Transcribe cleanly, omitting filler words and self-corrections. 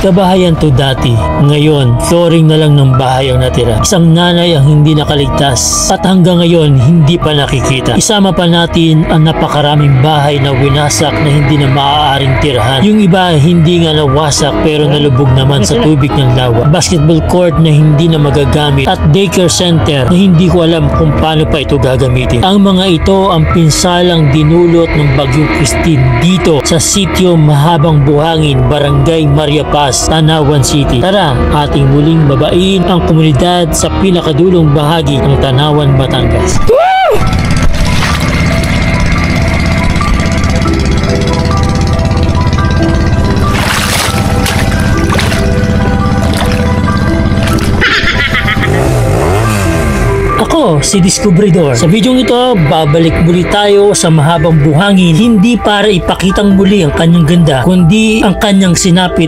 Kabahayan to dati. Ngayon, flooring na lang ng bahay ang natira. Isang nanay ang hindi nakaligtas at hanggang ngayon hindi pa nakikita. Isama pa natin ang napakaraming bahay na winasak na hindi na maaaring tirahan. Yung iba hindi nga nawasak pero nalubog naman sa tubig ng lawa. Basketball court na hindi na magagamit at daycare center na hindi ko alam kung paano pa ito gagamitin. Ang mga ito ang pinsalang dinulot ng Bagyong Christine dito sa sitio Mahabang Buhangin, Barangay Maria Paz, Tanawan City. Tara, ating muling babain ang komunidad sa pinakadulong bahagi ng Tanawan, Batangas. Ako, si Discobridor. Sa video ito, babalik muli tayo sa Mahabang Buhangin, hindi para ipakitang muli ang kanyang ganda, kundi ang kanyang sinapit